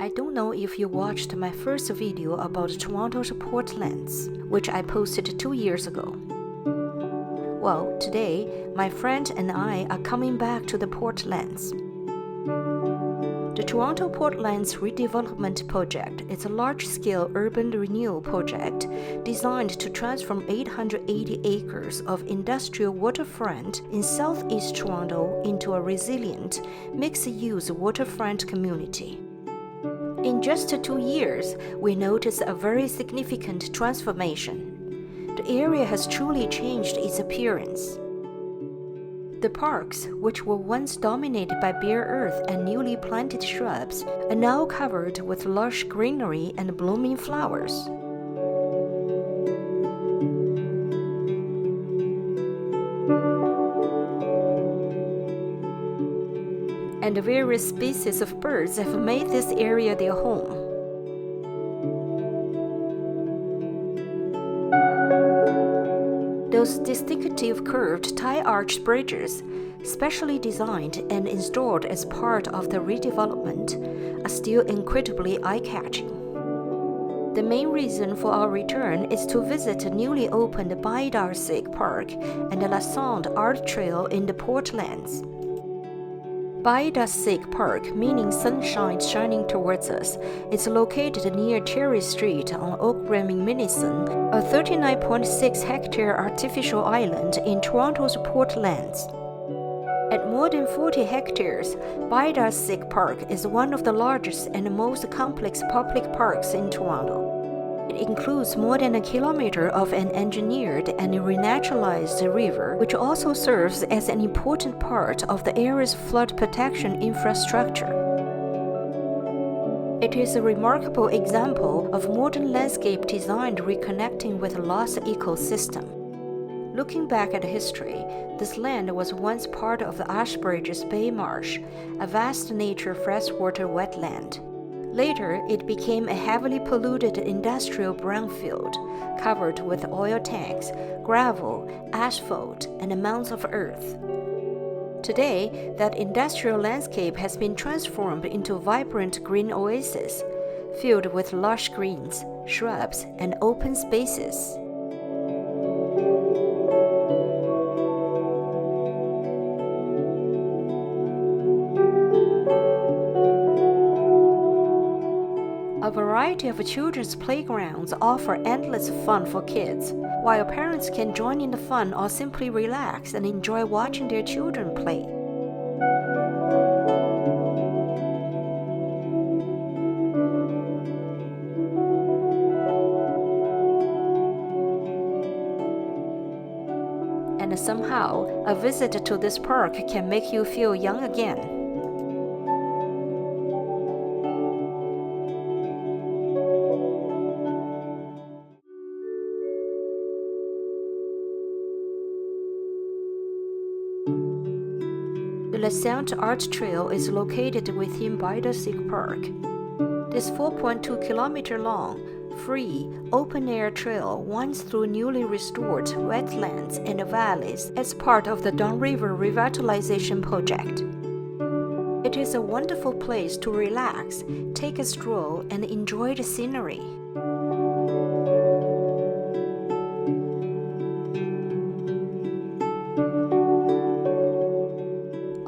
I don't know if you watched my first video about Toronto's Portlands, which I posted 2 years ago. Well, today, my friend and I are coming back to the Portlands. The Toronto Portlands Redevelopment Project is a large-scale urban renewal project designed to transform 880 acres of industrial waterfront in southeast Toronto into a resilient, mixed-use waterfront community. In just 2 years, we noticed a very significant transformation. The area has truly changed its appearance. The parks, which were once dominated by bare earth and newly planted shrubs, are now covered with lush greenery and blooming flowers. And various species of birds have made this area their home. Those distinctive curved tie-arch bridges, specially designed and installed as part of the redevelopment, are still incredibly eye-catching. The main reason for our return is to visit the newly opened Biidaasige Park and the Lassonde Art Trail in the Portlands. Biidaasige Park, meaning sunshine shining towards us, is located near Cherry Street on Oak-Reming-Minison, a 39.6-hectare artificial island in Toronto's Portlands. At more than 40 hectares, Biidaasige Park is one of the largest and most complex public parks in Toronto. It includes more than a kilometer of an engineered and renaturalized river, which also serves as an important part of the area's flood protection infrastructure. It is a remarkable example of modern landscape design reconnecting with a lost ecosystem. Looking back at history, this land was once part of the Ashbridges Bay Marsh, a vast nature freshwater wetland. Later, it became a heavily polluted industrial brownfield, covered with oil tanks, gravel, asphalt, and mounds of earth. Today, that industrial landscape has been transformed into a vibrant green oasis, filled with lush greens, shrubs, and open spaces. A variety of children's playgrounds offer endless fun for kids, while parents can join in the fun or simply relax and enjoy watching their children play. And somehow, a visit to this park can make you feel young again. The Lassonde Art Trail is located within Biidaasige Park. This 4.2-kilometer-long, free, open-air trail winds through newly restored wetlands and valleys as part of the Don River Revitalization Project. It is a wonderful place to relax, take a stroll, and enjoy the scenery.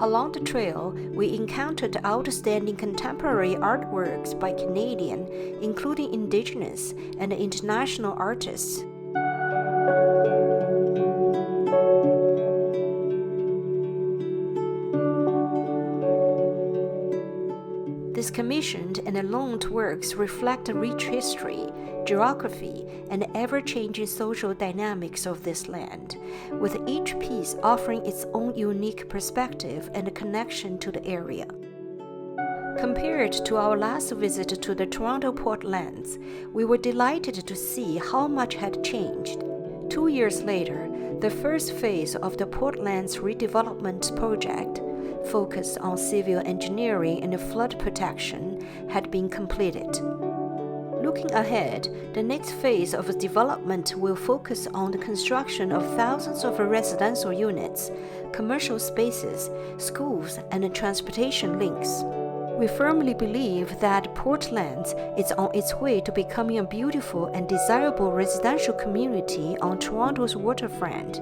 Along the trail, we encountered outstanding contemporary artworks by Canadian, including Indigenous and international artists. These commissioned and loaned works reflect the rich history, geography, and ever-changing social dynamics of this land, with each piece offering its own unique perspective and connection to the area. Compared to our last visit to the Toronto Portlands, we were delighted to see how much had changed. 2 years later, the first phase of the Portlands redevelopment project, focused on civil engineering and flood protection, had been completed. Looking ahead, the next phase of development will focus on the construction of thousands of residential units, commercial spaces, schools, and transportation links. We firmly believe that Portland is on its way to becoming a beautiful and desirable residential community on Toronto's waterfront.